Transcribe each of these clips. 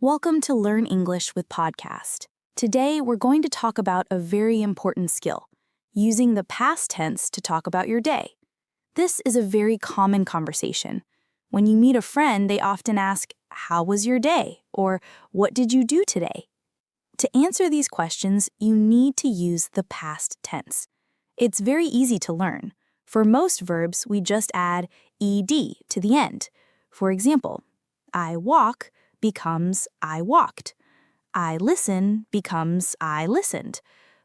Welcome to Learn English with Podcast. Today, we're going to talk about a very important skill, using the past tense to talk about your day. This is a very common conversation. When you meet a friend, they often ask, "How was your day?" or "What did you do today?" To answer these questions, you need to use the past tense. It's very easy to learn. For most verbs, we just add ed to the end. For example, I walk becomes I walked. I listen becomes I listened.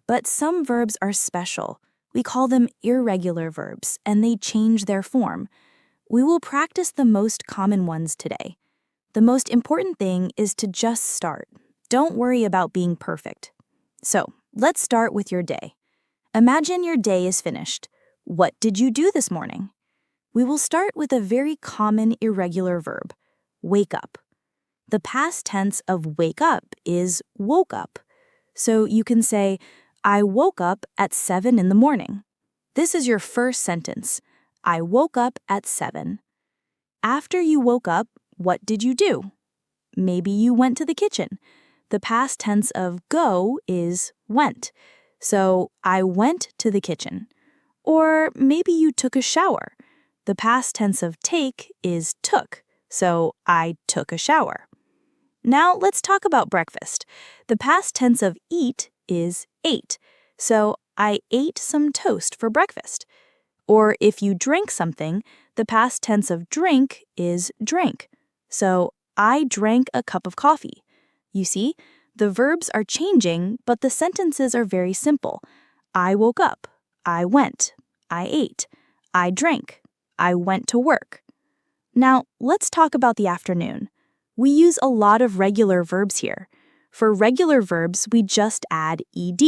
But some verbs are special. We call them irregular verbs, and they change their form. We will practice the most common ones today. The most important thing is to just start. Don't worry about being perfect. So, let's start with your day. Imagine your day is finished. What did you do this morning? We will start with a very common irregular verb, wake up. The past tense of wake up is woke up. So you can say, I woke up at 7 in the morning. This is your first sentence. I woke up at 7. After you woke up, what did you do? Maybe you went to the kitchen. The past tense of go is went. So I went to the kitchen. Or maybe you took a shower. The past tense of take is took. So I took a shower. Now let's talk about breakfast. The past tense of eat is ate. So I ate some toast for breakfast. Or if you drank something, the past tense of drink is drank. So I drank a cup of coffee. You see, the verbs are changing, but the sentences are very simple. I woke up. I went. I ate. I drank. I went to work. Now let's talk about the afternoon. We use a lot of regular verbs here. For regular verbs, we just add ed.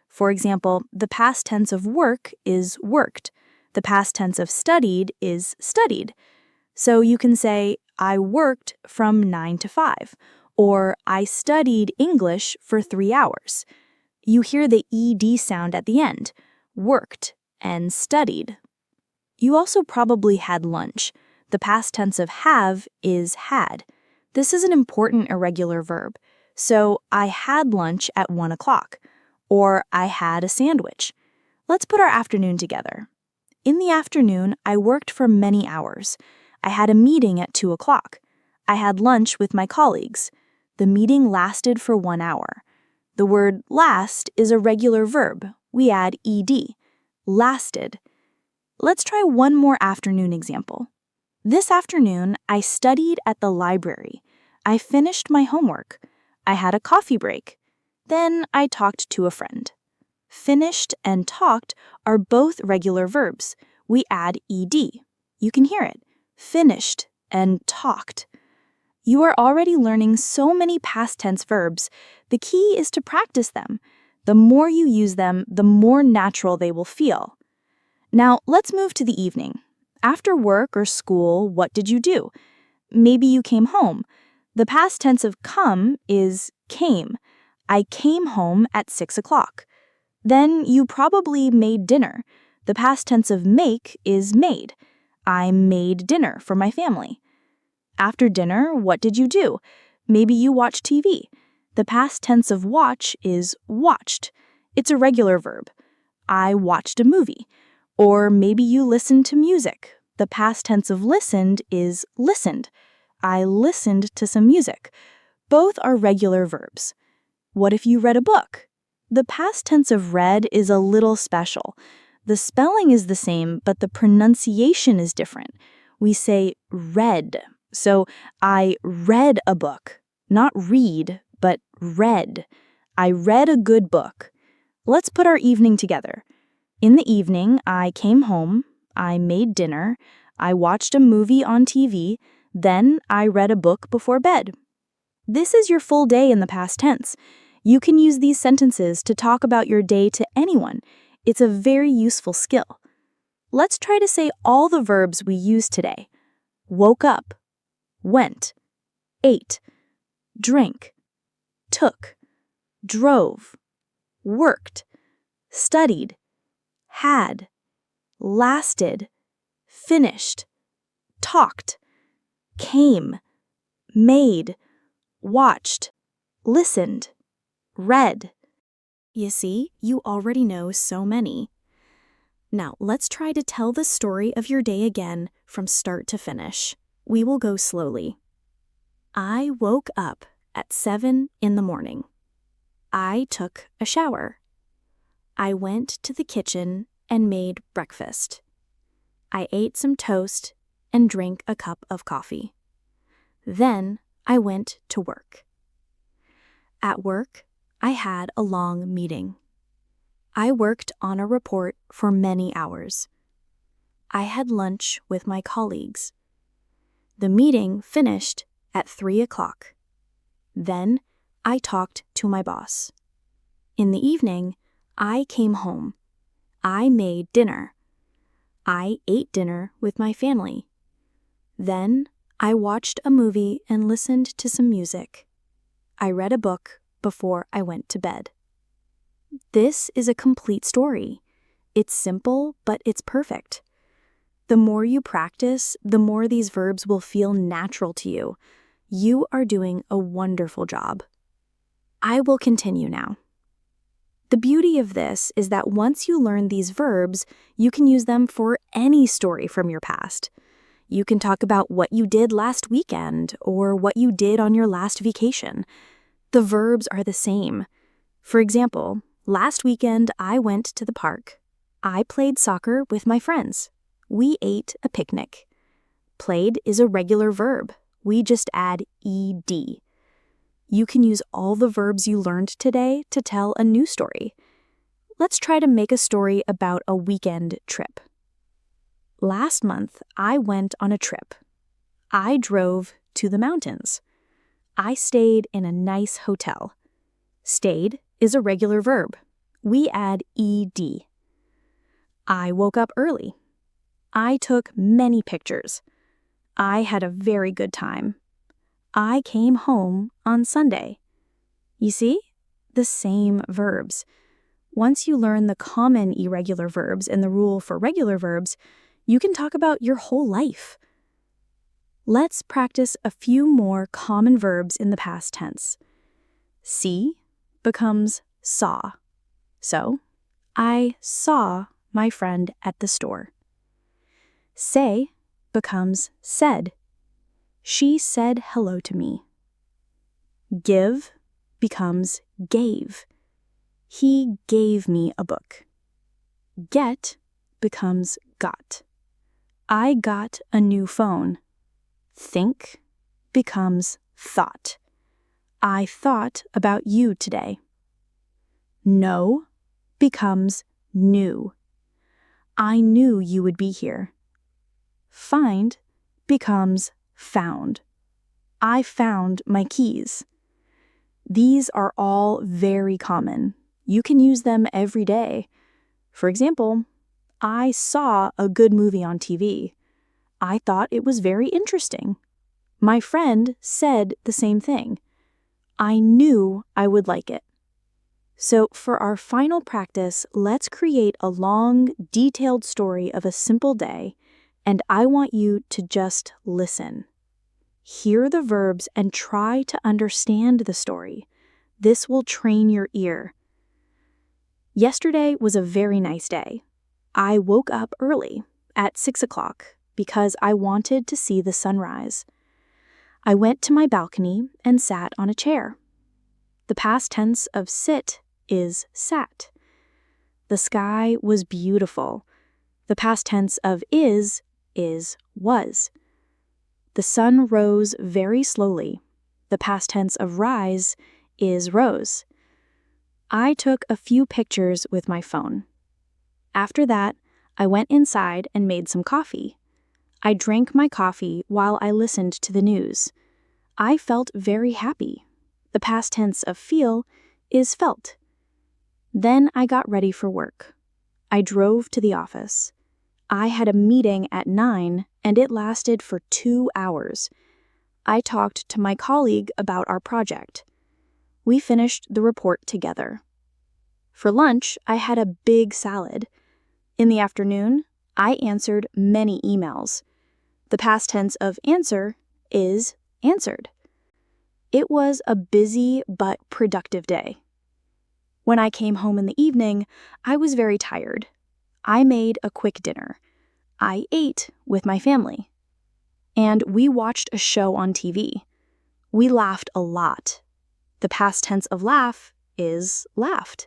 For example, the past tense of work is worked. The past tense of studied is studied. So you can say, I worked from 9 to 5, or I studied English for 3 hours. You hear the ed sound at the end, worked and studied. You also probably had lunch. The past tense of have is had. This is an important irregular verb. So I had lunch at 1 o'clock, or I had a sandwich. Let's put our afternoon together. In the afternoon, I worked for many hours. I had a meeting at 2 o'clock. I had lunch with my colleagues. The meeting lasted for 1 hour. The word last is a regular verb. We add ed. Lasted. Let's try one more afternoon example. This afternoon, I studied at the library. I finished my homework. I had a coffee break. Then I talked to a friend. Finished and talked are both regular verbs. We add ed. You can hear it. Finished and talked. You are already learning so many past tense verbs. The key is to practice them. The more you use them, the more natural they will feel. Now, let's move to the evening. After work or school, what did you do? Maybe you came home. The past tense of come is came. I came home at 6 o'clock. Then you probably made dinner. The past tense of make is made. I made dinner for my family. After dinner, what did you do? Maybe you watched TV. The past tense of watch is watched. It's a regular verb. I watched a movie. Or maybe you listened to music. The past tense of listened is listened. I listened to some music. Both are regular verbs. What if you read a book? The past tense of read is a little special. The spelling is the same, but the pronunciation is different. We say read. So I read a book. Not read, but read. I read a good book. Let's put our evening together. In the evening, I came home, I made dinner, I watched a movie on TV, then I read a book before bed. This is your full day in the past tense. You can use these sentences to talk about your day to anyone. It's a very useful skill. Let's try to say all the verbs we used today. Woke up, went, ate, drank, took, drove, worked, studied, had, lasted, finished, talked, came, made, watched, listened, read. You see, you already know so many. Now, let's try to tell the story of your day again from start to finish. We will go slowly. I woke up at 7 in the morning. I took a shower. I went to the kitchen and made breakfast. I ate some toast and drank a cup of coffee. Then I went to work. At work, I had a long meeting. I worked on a report for many hours. I had lunch with my colleagues. The meeting finished at 3 o'clock. Then I talked to my boss. In the evening, I came home. I made dinner. I ate dinner with my family. Then I watched a movie and listened to some music. I read a book before I went to bed. This is a complete story. It's simple, but it's perfect. The more you practice, the more these verbs will feel natural to you. You are doing a wonderful job. I will continue now. The beauty of this is that once you learn these verbs, you can use them for any story from your past. You can talk about what you did last weekend or what you did on your last vacation. The verbs are the same. For example, last weekend I went to the park. I played soccer with my friends. We ate a picnic. Played is a regular verb. We just add ed. You can use all the verbs you learned today to tell a new story. Let's try to make a story about a weekend trip. Last month, I went on a trip. I drove to the mountains. I stayed in a nice hotel. Stayed is a regular verb. We add ed. I woke up early. I took many pictures. I had a very good time. I came home on Sunday. You see? The same verbs. Once you learn the common irregular verbs and the rule for regular verbs, you can talk about your whole life. Let's practice a few more common verbs in the past tense. See becomes saw. So, I saw my friend at the store. Say becomes said. She said hello to me. Give becomes gave. He gave me a book. Get becomes got. I got a new phone. Think becomes thought. I thought about you today. Know becomes knew. I knew you would be here. Find becomes found. I found my keys. These are all very common. You can use them every day. For example, I saw a good movie on TV. I thought it was very interesting. My friend said the same thing. I knew I would like it. So for our final practice, let's create a long, detailed story of a simple day, and I want you to just listen. Hear the verbs and try to understand the story. This will train your ear. Yesterday was a very nice day. I woke up early, at 6 o'clock, because I wanted to see the sunrise. I went to my balcony and sat on a chair. The past tense of sit is sat. The sky was beautiful. The past tense of is was. The sun rose very slowly. The past tense of rise is rose. I took a few pictures with my phone. After that, I went inside and made some coffee. I drank my coffee while I listened to the news. I felt very happy. The past tense of feel is felt. Then I got ready for work. I drove to the office. I had a meeting at 9 and it lasted for 2 hours. I talked to my colleague about our project. We finished the report together. For lunch, I had a big salad. In the afternoon, I answered many emails. The past tense of answer is answered. It was a busy but productive day. When I came home in the evening, I was very tired. I made a quick dinner. I ate with my family. And we watched a show on TV. We laughed a lot. The past tense of laugh is laughed.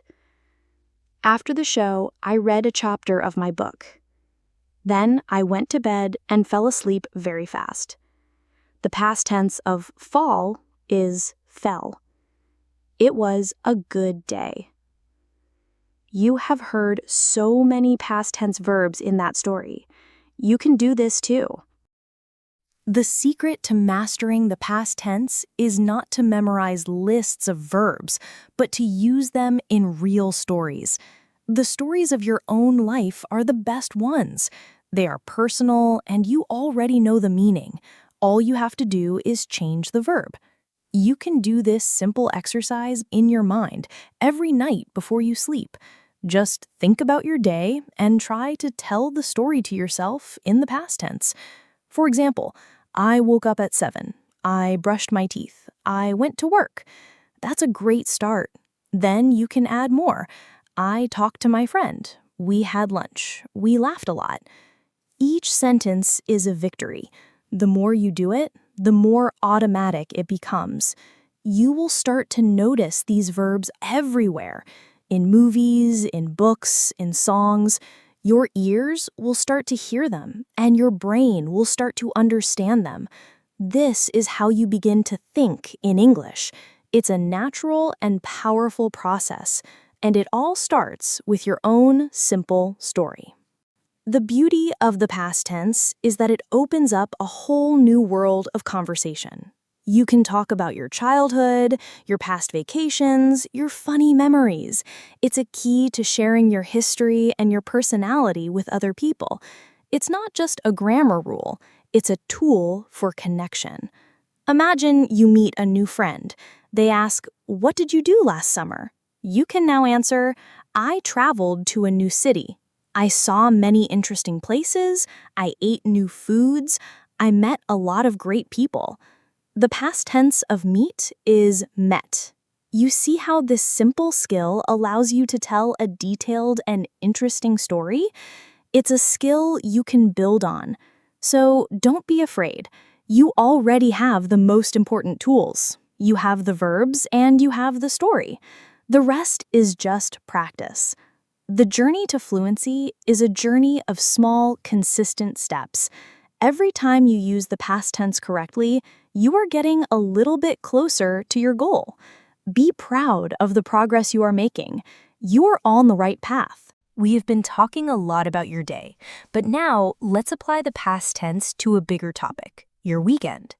After the show, I read a chapter of my book. Then I went to bed and fell asleep very fast. The past tense of fall is fell. It was a good day. You have heard so many past tense verbs in that story. You can do this too. The secret to mastering the past tense is not to memorize lists of verbs, but to use them in real stories. The stories of your own life are the best ones. They are personal, and you already know the meaning. All you have to do is change the verb. You can do this simple exercise in your mind every night before you sleep. Just think about your day and try to tell the story to yourself in the past tense. For example, I woke up at 7. I brushed my teeth. I went to work. That's a great start. Then you can add more. I talked to my friend. We had lunch. We laughed a lot. Each sentence is a victory. The more you do it, the more automatic it becomes. You will start to notice these verbs everywhere. In movies, in books, in songs. Your ears will start to hear them, and your brain will start to understand them. This is how you begin to think in English. It's a natural and powerful process, and it all starts with your own simple story. The beauty of the past tense is that it opens up a whole new world of conversation. You can talk about your childhood, your past vacations, your funny memories. It's a key to sharing your history and your personality with other people. It's not just a grammar rule, it's a tool for connection. Imagine you meet a new friend. They ask, "What did you do last summer?" You can now answer, "I traveled to a new city. I saw many interesting places. I ate new foods. I met a lot of great people." The past tense of meet is met. You see how this simple skill allows you to tell a detailed and interesting story? It's a skill you can build on. So don't be afraid. You already have the most important tools. You have the verbs and you have the story. The rest is just practice. The journey to fluency is a journey of small, consistent steps. Every time you use the past tense correctly, you are getting a little bit closer to your goal. Be proud of the progress you are making. You are on the right path. We have been talking a lot about your day, but now let's apply the past tense to a bigger topic, your weekend.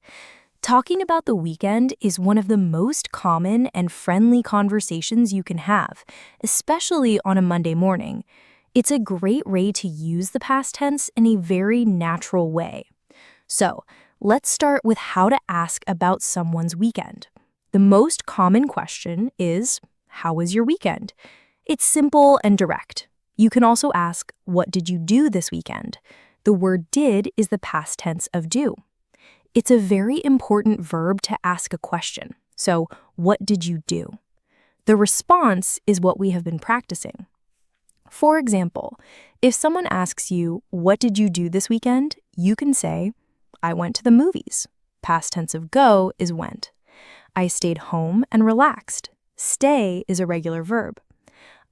Talking about the weekend is one of the most common and friendly conversations you can have, especially on a Monday morning. It's a great way to use the past tense in a very natural way. So, let's start with how to ask about someone's weekend. The most common question is, "How was your weekend?" It's simple and direct. You can also ask, "What did you do this weekend?" The word did is the past tense of do. It's a very important verb to ask a question. So, what did you do? The response is what we have been practicing. For example, if someone asks you, "What did you do this weekend?" you can say, "I went to the movies." Past tense of go is went. I stayed home and relaxed. Stay is a regular verb.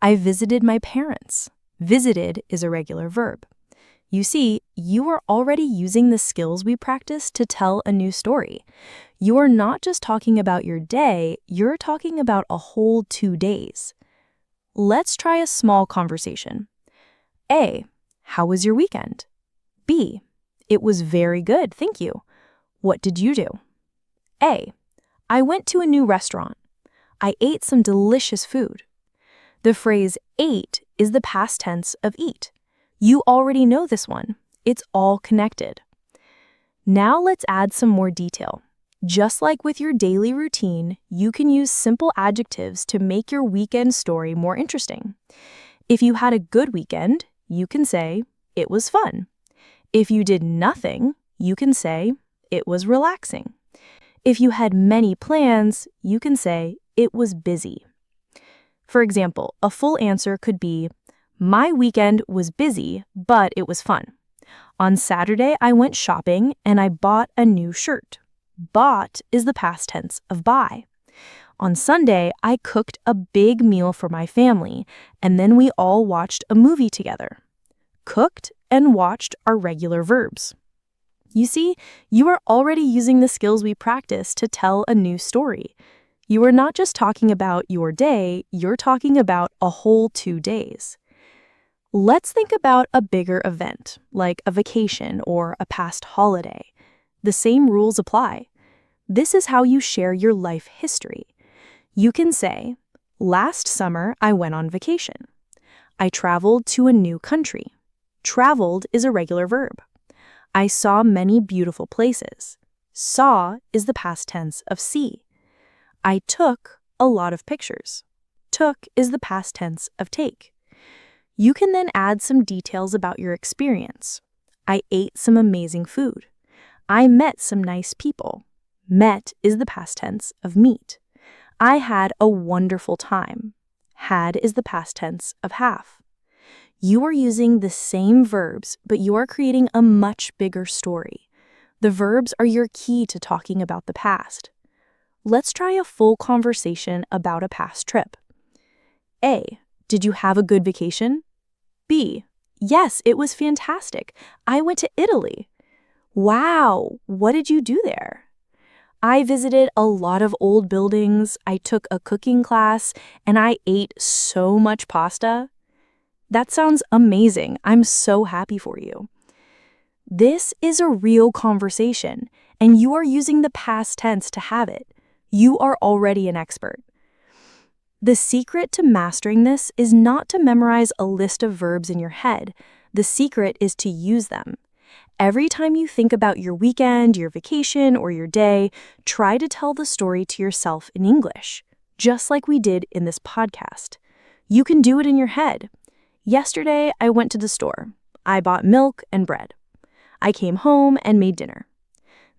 I visited my parents. Visited is a regular verb. You see, you are already using the skills we practiced to tell a new story. You are not just talking about your day, you're talking about a whole 2 days. Let's try a small conversation. A, how was your weekend? B, it was very good, thank you. What did you do? A, I went to a new restaurant. I ate some delicious food. The phrase ate is the past tense of eat. You already know this one. It's all connected. Now let's add some more detail. Just like with your daily routine, you can use simple adjectives to make your weekend story more interesting. If you had a good weekend, you can say, "It was fun." If you did nothing, you can say, "It was relaxing." If you had many plans, you can say, it was busy. For example, a full answer could be, my weekend was busy, but it was fun. On Saturday, I went shopping and I bought a new shirt. Bought is the past tense of buy. On Sunday, I cooked a big meal for my family, and then we all watched a movie together. Cooked and watched are regular verbs. You see, you are already using the skills we practice to tell a new story. You are not just talking about your day, you're talking about a whole 2 days. Let's think about a bigger event, like a vacation or a past holiday. The same rules apply. This is how you share your life history. You can say, last summer I went on vacation. I traveled to a new country. Traveled is a regular verb. I saw many beautiful places. Saw is the past tense of see. I took a lot of pictures. Took is the past tense of take. You can then add some details about your experience. I ate some amazing food. I met some nice people. Met is the past tense of meet. I had a wonderful time. Had is the past tense of have. You are using the same verbs, but you are creating a much bigger story. The verbs are your key to talking about the past. Let's try a full conversation about a past trip. A. Did you have a good vacation? B. Yes, it was fantastic. I went to Italy. Wow, what did you do there? I visited a lot of old buildings, I took a cooking class, and I ate so much pasta. That sounds amazing. I'm so happy for you. This is a real conversation, and you are using the past tense to have it. You are already an expert. The secret to mastering this is not to memorize a list of verbs in your head. The secret is to use them. Every time you think about your weekend, your vacation, or your day, try to tell the story to yourself in English, just like we did in this podcast. You can do it in your head. Yesterday, I went to the store. I bought milk and bread. I came home and made dinner.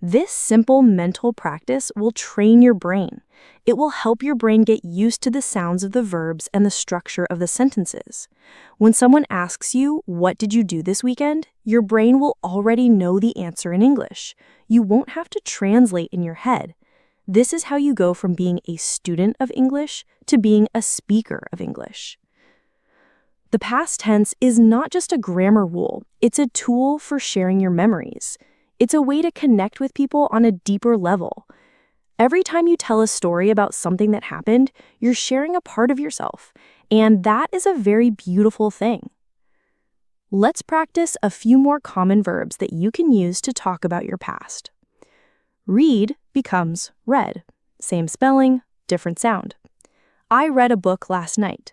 This simple mental practice will train your brain. It will help your brain get used to the sounds of the verbs and the structure of the sentences. When someone asks you, what did you do this weekend? Your brain will already know the answer in English. You won't have to translate in your head. This is how you go from being a student of English to being a speaker of English. The past tense is not just a grammar rule, it's a tool for sharing your memories. It's a way to connect with people on a deeper level. Every time you tell a story about something that happened, you're sharing a part of yourself, and that is a very beautiful thing. Let's practice a few more common verbs that you can use to talk about your past. Read becomes read. Same spelling, different sound. I read a book last night.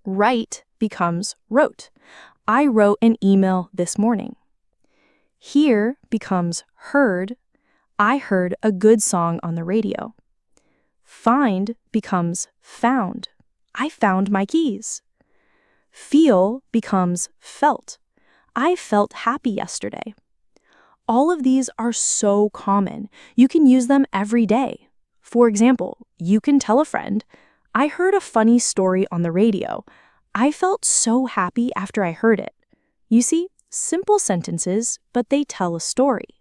Write becomes wrote. I wrote an email this morning. Hear becomes heard. I heard a good song on the radio. Find becomes found. I found my keys. Feel becomes felt. I felt happy yesterday. All of these are so common. You can use them every day. For example, you can tell a friend, I heard a funny story on the radio. I felt so happy after I heard it. You see, simple sentences, but they tell a story.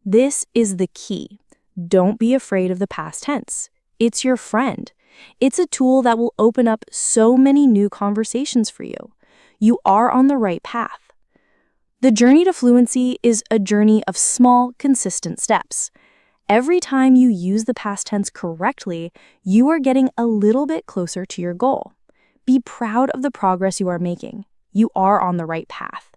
This is the key. Don't be afraid of the past tense. It's your friend. It's a tool that will open up so many new conversations for you. You are on the right path. The journey to fluency is a journey of small, consistent steps. Every time you use the past tense correctly, you are getting a little bit closer to your goal. Be proud of the progress you are making. You are on the right path.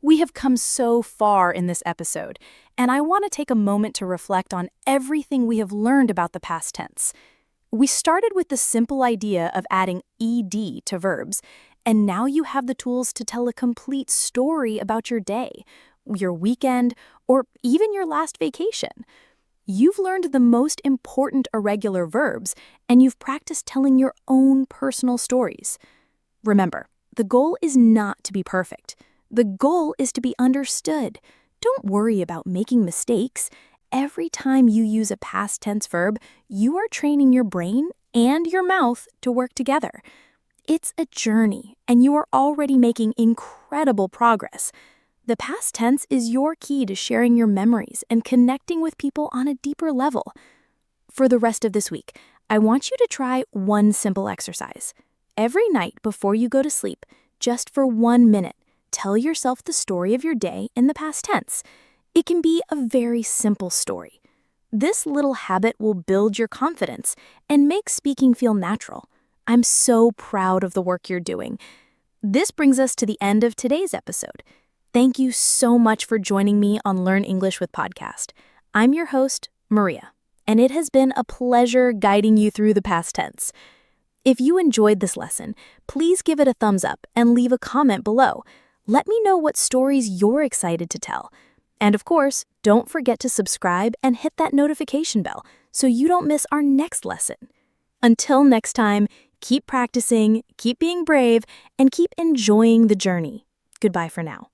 We have come so far in this episode, and I want to take a moment to reflect on everything we have learned about the past tense. We started with the simple idea of adding ed to verbs, and now you have the tools to tell a complete story about your day, your weekend, or even your last vacation. You've learned the most important irregular verbs, and you've practiced telling your own personal stories. Remember, the goal is not to be perfect. The goal is to be understood. Don't worry about making mistakes. Every time you use a past tense verb, you are training your brain and your mouth to work together. It's a journey, and you are already making incredible progress. The past tense is your key to sharing your memories and connecting with people on a deeper level. For the rest of this week, I want you to try one simple exercise. Every night before you go to sleep, just for 1 minute, tell yourself the story of your day in the past tense. It can be a very simple story. This little habit will build your confidence and make speaking feel natural. I'm so proud of the work you're doing. This brings us to the end of today's episode. Thank you so much for joining me on Learn English with Podcast. I'm your host, Maria, and it has been a pleasure guiding you through the past tense. If you enjoyed this lesson, please give it a thumbs up and leave a comment below. Let me know what stories you're excited to tell. And of course, don't forget to subscribe and hit that notification bell so you don't miss our next lesson. Until next time, keep practicing, keep being brave, and keep enjoying the journey. Goodbye for now.